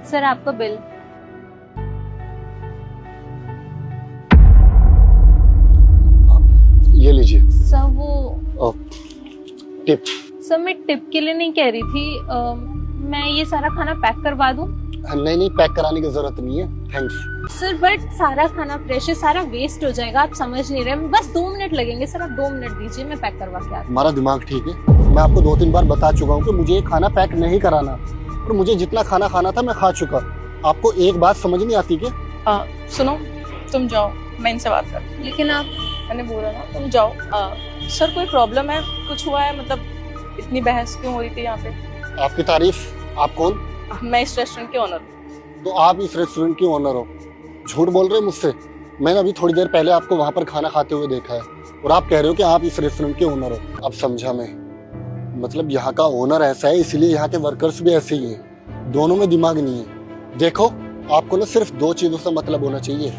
Sir आपका bill. ये लीजिए। सर वो टिप। सर मैं टिप के लिए नहीं कह रही थी, मैं ये सारा खाना पैक करवा दूं? नहीं नहीं, पैक कराने की जरूरत नहीं है, थैंक्स। सर बट सारा खाना फ्रेश है, सारा वेस्ट हो जाएगा, आप समझ नहीं रहे। बस 2 मिनट लगेंगे सर, आप 2 मिनट दीजिए, मैं पैक करवा के आती हूँ। हमारा दिमाग ठीक है। मैं आपको 2-3 बार बता चुका हूँ कि मुझे ये खाना पैक नहीं कराना, और मुझे जितना खाना खाना था मैं खा चुका। आपको एक बात समझ नहीं आती क्या? सुनो, तुम जाओ, मैं इनसे बात कर। लेकिन आप, मैंने बोला ना तुम जाओ। सर कोई प्रॉब्लम है, कुछ हुआ है? मतलब इतनी बहस क्यों हो रही थी यहाँ पे? आपकी तारीफ। आप कौन? मैं इस रेस्टोरेंट के ओनर हूँ। तो आप इस रेस्टोरेंट की ओनर हो? झूठ बोल रहे हो मुझसे। मैंने अभी थोड़ी देर पहले आपको वहां पर खाना खाते हुए देखा है, और आप कह रहे हो कि आप इस रेस्टोरेंट के ओनर हो। अब समझा मैं, मतलब यहाँ का ओनर ऐसा है, इसलिए यहाँ के वर्कर्स भी ऐसे ही हैं। दोनों में दिमाग नहीं है। देखो, आपको ना सिर्फ 2 चीजों से मतलब होना चाहिए,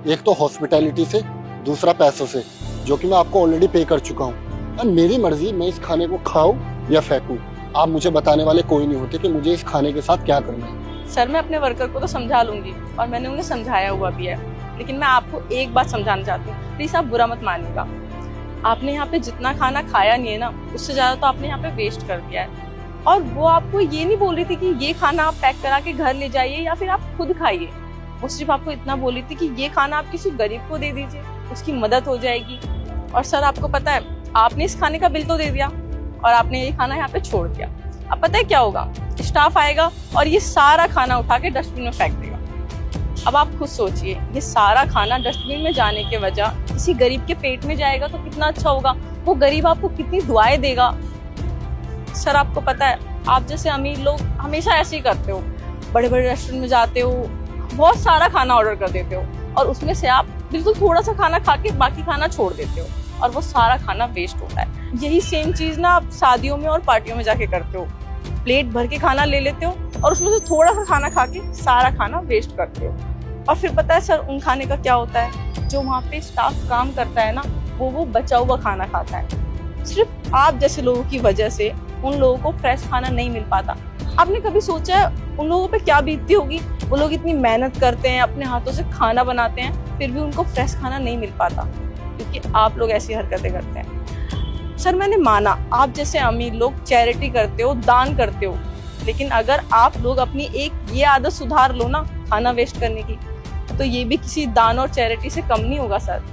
एक तो हॉस्पिटैलिटी से, दूसरा पैसों से, जो कि मैं आपको ऑलरेडी पे कर चुका हूँ। और मेरी मर्जी, मैं इस खाने को खाऊं या फेंकूं। आप मुझे बताने वाले कोई नहीं होते कि मुझे इस खाने के साथ क्या करना है। सर मैं अपने वर्कर को तो समझा लूंगी, और मैंने उन्हें समझाया हुआ भी है, लेकिन मैं आपको एक बात समझाना चाहती हूँ, प्लीज आप बुरा मत मानिएगा। आपने यहाँ पे जितना खाना खाया नहीं है ना, उससे ज्यादा तो आपने यहाँ पे वेस्ट कर दिया है। और वो आपको ये नहीं बोल रही थी कि ये खाना आप पैक करा के घर ले जाइए या फिर आप खुद खाइए। वो सिर्फ आपको इतना बोल रही थी कि ये खाना आप किसी गरीब को दे दीजिए, उसकी मदद हो जाएगी। और सर आपको पता है, आपने इस खाने का बिल तो दे दिया, और आपने ये खाना यहाँ पे छोड़ दिया। अब पता है क्या होगा? स्टाफ आएगा और ये सारा खाना उठा के डस्टबिन में फेंक देगा। अब आप खुद सोचिए, ये सारा खाना डस्टबिन में जाने के वजह किसी गरीब के पेट में जाएगा तो कितना अच्छा होगा। वो गरीब आपको कितनी दुआएं देगा। सर आपको पता है, आप जैसे अमीर लोग हमेशा ऐसे ही करते हो, बड़े बड़े रेस्टोरेंट में जाते हो, बहुत सारा खाना ऑर्डर कर देते हो, और उसमें से आप बिल्कुल थोड़ा सा खाना खा के बाकी खाना छोड़ देते हो, और वो सारा खाना वेस्ट होता है। यही सेम चीज ना आप शादियों में और पार्टियों में जाके करते हो। प्लेट भर के खाना ले लेते हो और उसमें से थोड़ा सा खाना खा के सारा खाना वेस्ट करते हो। और फिर पता है सर, उन खाने का क्या होता है? जो वहाँ पे स्टाफ काम करता है ना, वो बचा हुआ खाना खाता है। सिर्फ आप जैसे लोगों की वजह से उन लोगों को फ्रेश खाना नहीं मिल पाता। आपने कभी सोचा है उन लोगों पे क्या बीतती होगी? वो लोग इतनी मेहनत करते हैं, अपने हाथों से खाना बनाते हैं, फिर भी उनको फ्रेश खाना नहीं मिल पाता, क्योंकि आप लोग ऐसी हरकतें करते हैं। सर मैंने माना, आप जैसे अमीर लोग चैरिटी करते हो, दान करते हो, लेकिन अगर आप लोग अपनी एक ये आदत सुधार लो ना, खाना वेस्ट करने की, तो ये भी किसी दान और चैरिटी से कम नहीं होगा सर।